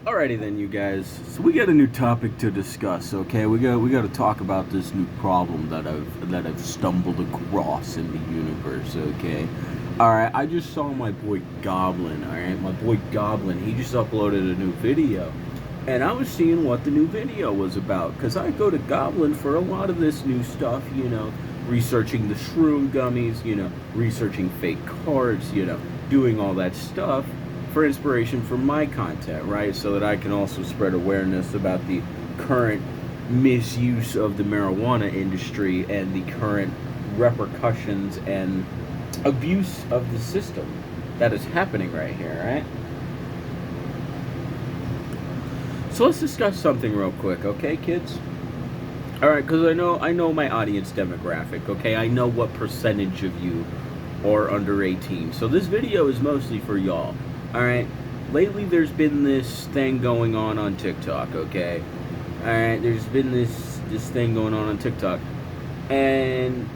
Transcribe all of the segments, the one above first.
Alrighty then, you guys. So we got a new topic to discuss. Okay, we got to talk about this new problem that I've stumbled across in the universe. Okay. All right. I just saw my boy Goblin. All right, my boy Goblin. He just uploaded a new video, and I was seeing what the new video was about. Cause I go to Goblin for a lot of this new stuff. Researching the shroom gummies. Researching fake cards. Doing all that stuff for inspiration for my content, right? So that I can also spread awareness about the current misuse of the marijuana industry and the current repercussions and abuse of the system that is happening right here, right? So let's discuss something real quick, okay, kids? All right, because I know my audience demographic, okay? I know what percentage of you are under 18. So this video is mostly for y'all. Alright, lately there's been this thing going on TikTok, okay? Alright, there's been this thing going on TikTok. And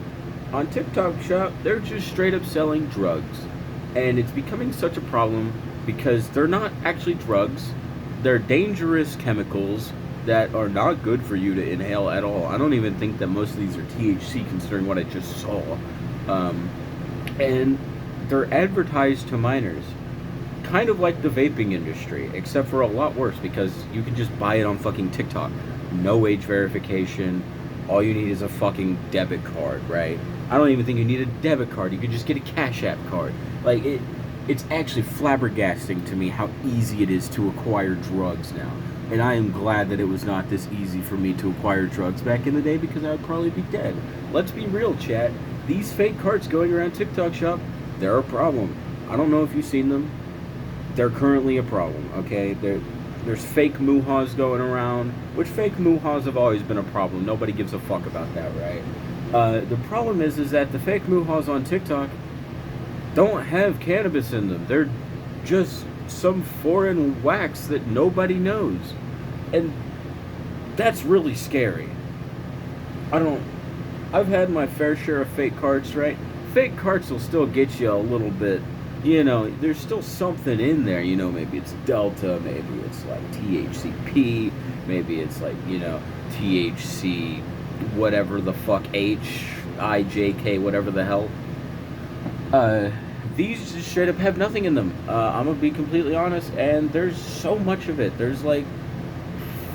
on TikTok Shop, they're just straight up selling drugs. And it's becoming such a problem because they're not actually drugs. They're dangerous chemicals that are not good for you to inhale at all. I don't even think that most of these are THC considering what I just saw. And they're advertised to minors. Kind of like the vaping industry, except for a lot worse because you can just buy it on fucking TikTok. No age verification. All you need is a fucking debit card, right? I don't even think you need a debit card. You could just get a Cash App card. Like, it's actually flabbergasting to me how easy it is to acquire drugs now. And I am glad that it was not this easy for me to acquire drugs back in the day because I would probably be dead. Let's be real, chat. These fake cards going around TikTok Shop, they're a problem. I don't know if you've seen them. They're currently a problem, okay? There's fake muhas going around, which fake muhas have always been a problem. Nobody gives a fuck about that, right? The problem is that the fake muhas on TikTok don't have cannabis in them. They're just some foreign wax that nobody knows. And that's really scary. I've had my fair share of fake cards, right? Fake cards will still get you a little bit. There's still something in there, maybe it's Delta, maybe it's like THCP, maybe it's like, THC, whatever the fuck, HIJK, whatever the hell. These just straight up have nothing in them. I'm gonna be completely honest, and there's so much of it. There's like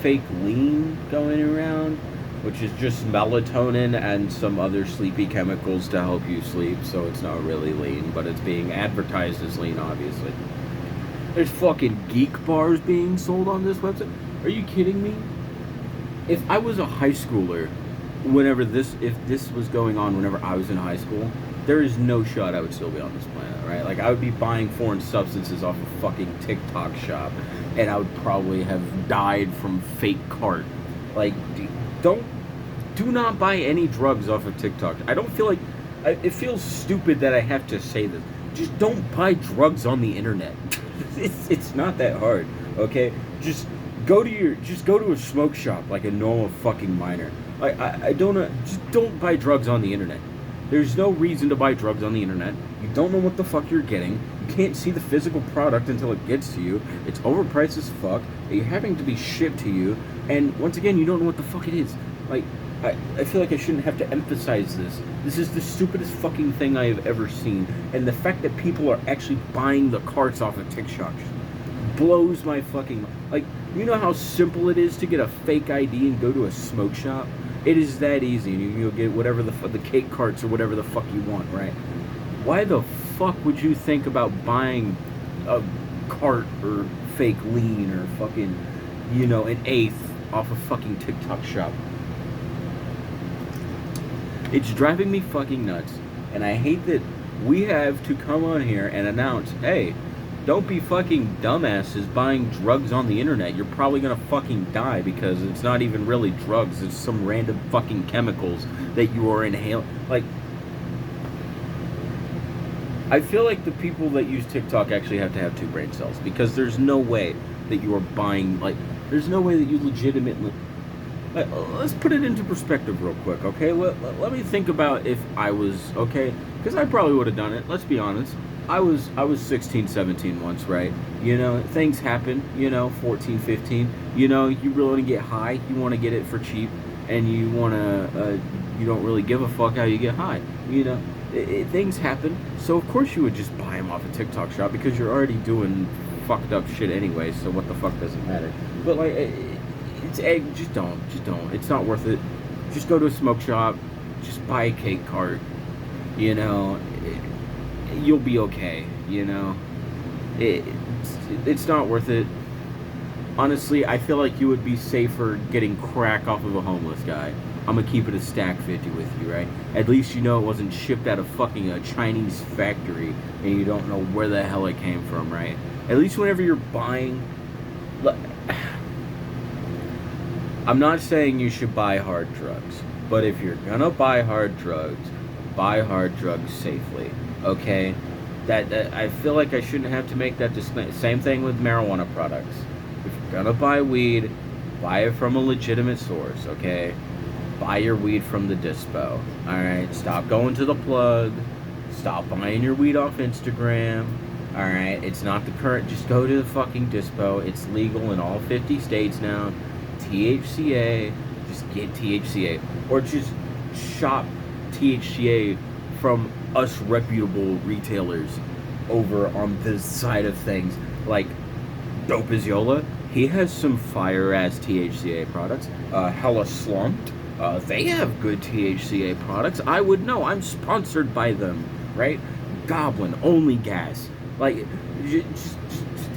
fake lean going around, which is just melatonin and some other sleepy chemicals to help you sleep, so it's not really lean, but it's being advertised as lean, obviously. There's fucking geek bars being sold on this website. Are you kidding me? If I was a high schooler, if this was going on whenever I was in high school, there is no shot I would still be on this planet, right? Like, I would be buying foreign substances off a fucking TikTok shop, and I would probably have died from fake cart. Like, do not buy any drugs off of TikTok. I don't feel like... it feels stupid that I have to say this. Just don't buy drugs on the internet. It's not that hard, okay? Just go to a smoke shop like a normal fucking minor. Just don't buy drugs on the internet. There's no reason to buy drugs on the internet. You don't know what the fuck you're getting. You can't see the physical product until it gets to you. It's overpriced as fuck. You're having to be shipped to you. And once again, you don't know what the fuck it is. Like, I feel like I shouldn't have to emphasize this. This is the stupidest fucking thing I have ever seen. And the fact that people are actually buying the carts off of TikTok blows my fucking... Like, you know how simple it is to get a fake ID and go to a smoke shop? It is that easy, and you'll get whatever the cake carts or whatever the fuck you want, right? Why the fuck would you think about buying a cart or fake lean or fucking, an eighth off a fucking TikTok shop? It's driving me fucking nuts, and I hate that we have to come on here and announce, hey, don't be fucking dumbasses buying drugs on the internet. You're probably gonna fucking die because it's not even really drugs. It's some random fucking chemicals that you are inhaling. Like, I feel like the people that use TikTok actually have to have two brain cells because there's no way that you are buying, there's no way that you legitimately... let's put it into perspective real quick, okay? Let me think about if I was, okay? Because I probably would have done it, let's be honest. I was 16, 17 once, right? You know, things happen, 14, 15. You know, you really want to get high, you want to get it for cheap, and you don't really give a fuck how you get high. You know, things happen. So, of course, you would just buy them off a TikTok shop because you're already doing fucked up shit anyway, so what the fuck does it matter? But, like, just don't. It's not worth it. Just go to a smoke shop, just buy a cake cart, you know, you'll be okay, you know. It's not worth it. Honestly, I feel like you would be safer getting crack off of a homeless guy. I'm gonna keep it a stack 50 with you, right? At least you know it wasn't shipped out of fucking a Chinese factory and you don't know where the hell it came from, right? At least whenever you're buying... I'm not saying you should buy hard drugs, but if you're gonna buy hard drugs safely, okay? That I feel like I shouldn't have to make that disclaimer. Same thing with marijuana products. If you're gonna buy weed, buy it from a legitimate source, okay? Buy your weed from the dispo, alright? Stop going to the plug. Stop buying your weed off Instagram, alright? It's not the current, just go to the fucking dispo. It's legal in all 50 states now. THCA, just get THCA. Or just shop THCA from us reputable retailers over on this side of things. Like Dope is Yola, he has some fire ass THCA products. Hella Slumpt, they have good THCA products. I would know, I'm sponsored by them, right? Goblin, only gas. Like,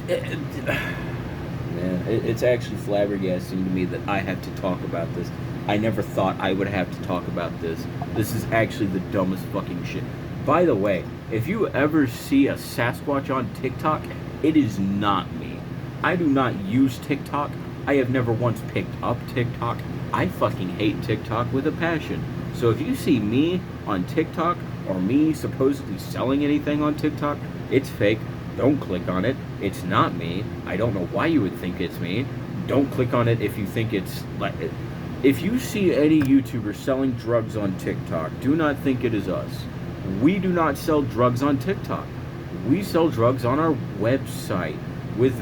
man, it's actually flabbergasting to me that I have to talk about this. I never thought I would have to talk about this. This is actually the dumbest fucking shit. By the way, if you ever see a Sasquatch on TikTok, it is not me. I do not use TikTok. I have never once picked up TikTok. I fucking hate TikTok with a passion. So if you see me on TikTok, or me supposedly selling anything on TikTok, it's fake. Don't click on it. It's not me. I don't know why you would think it's me. Don't click on it if you think it's like... If you see any YouTuber selling drugs on TikTok, do not think it is us. We do not sell drugs on TikTok. We sell drugs on our website with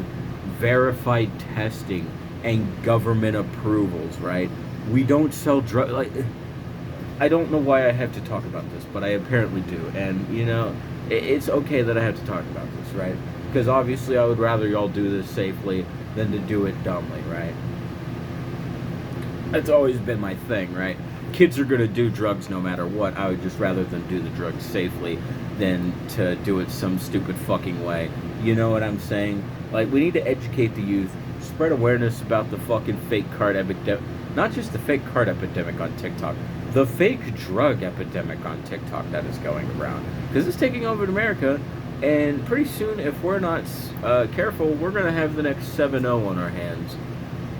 verified testing and government approvals, right? We don't sell drugs. Like, I don't know why I have to talk about this, but I apparently do. And, you know, it's okay that I have to talk about this, right? Because obviously I would rather y'all do this safely than to do it dumbly, right? That's always been my thing, right? Kids are going to do drugs no matter what. I would just rather them do the drugs safely than to do it some stupid fucking way. You know what I'm saying? Like, we need to educate the youth, spread awareness about the fucking fake card epidemic. Not just the fake card epidemic on TikTok, the fake drug epidemic on TikTok that is going around. Because it's taking over in America, and pretty soon, if we're not careful, we're going to have the next 7-0 on our hands.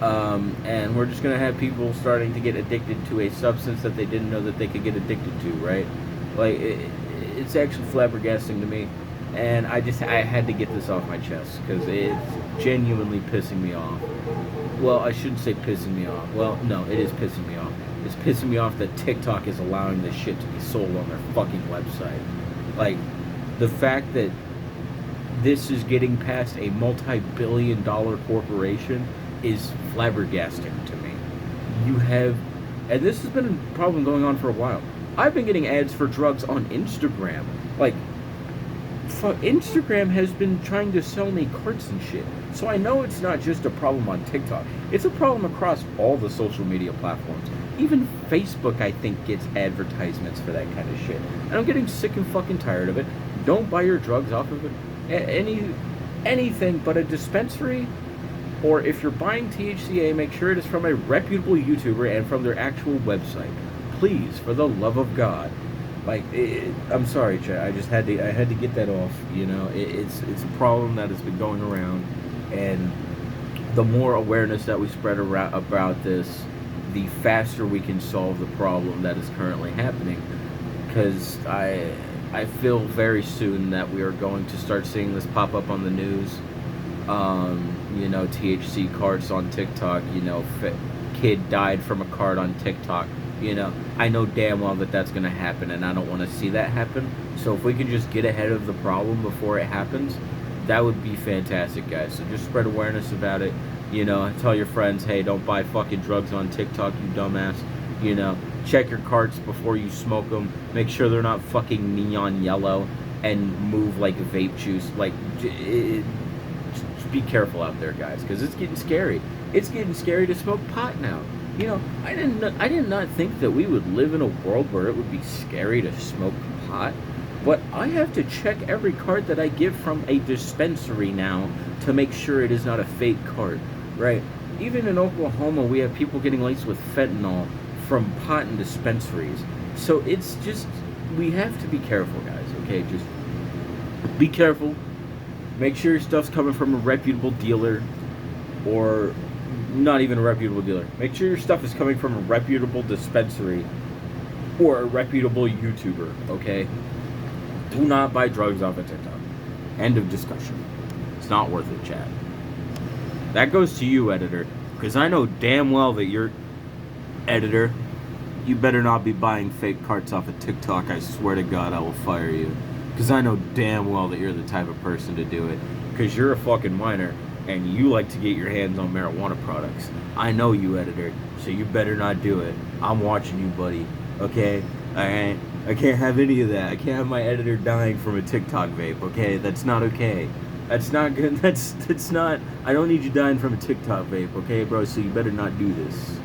And we're just going to have people starting to get addicted to a substance that they didn't know that they could get addicted to, right? Like, it's actually flabbergasting to me. And I had to get this off my chest, because it's genuinely pissing me off. Well, I shouldn't say pissing me off. Well, no, it is pissing me off. It's pissing me off that TikTok is allowing this shit to be sold on their fucking website. Like, the fact that this is getting past a multi-billion-dollar corporation is flabbergasting to me. You have, and this has been a problem going on for a while. I've been getting ads for drugs on Instagram. Like, Instagram has been trying to sell me carts and shit. So I know it's not just a problem on TikTok. It's a problem across all the social media platforms. Even Facebook, I think, gets advertisements for that kind of shit. And I'm getting sick and fucking tired of it. Don't buy your drugs off of it. Anything but a dispensary. Or if you're buying THCA, make sure it is from a reputable YouTuber and from their actual website. Please, for the love of God. Like, I'm sorry, Chad. I had to get that off. You know, it's a problem that has been going around, and the more awareness that we spread around about this, the faster we can solve the problem that is currently happening. Because I feel very soon that we are going to start seeing this pop up on the news. You know, THC cards on TikTok, you know, kid died from a card on TikTok. You know, I know damn well that that's going to happen, and I don't want to see that happen. So if we can just get ahead of the problem before it happens, That would be fantastic, guys. So just spread awareness about it. You know, tell your friends, hey, don't buy fucking drugs on TikTok, you dumbass. You know, check your carts before you smoke them. Make sure they're not fucking neon yellow and move like vape juice. Like, just be careful out there, guys, because it's getting scary. It's getting scary to smoke pot now. You know, I did not think that we would live in a world where it would be scary to smoke pot. But I have to check every cart that I get from a dispensary now to make sure it is not a fake cart, right? Even in Oklahoma, we have people getting laced with fentanyl from pot and dispensaries. So it's just, we have to be careful, guys, okay? Just be careful. Make sure your stuff's coming from a reputable dealer, or not even a reputable dealer. Make sure your stuff is coming from a reputable dispensary or a reputable YouTuber, okay? Do not buy drugs off of TikTok. End of discussion. It's not worth it, chat. That goes to you, editor, because I know damn well that you're... Editor, you better not be buying fake carts off of TikTok. I swear to God, I will fire you. Because I know damn well that you're the type of person to do it. Because you're a fucking minor, and you like to get your hands on marijuana products. I know you, editor, so you better not do it. I'm watching you, buddy. Okay? Alright? I can't have any of that. I can't have my editor dying from a TikTok vape, okay? That's not okay. That's not good. That's not... I don't need you dying from a TikTok vape, okay, bro? So you better not do this.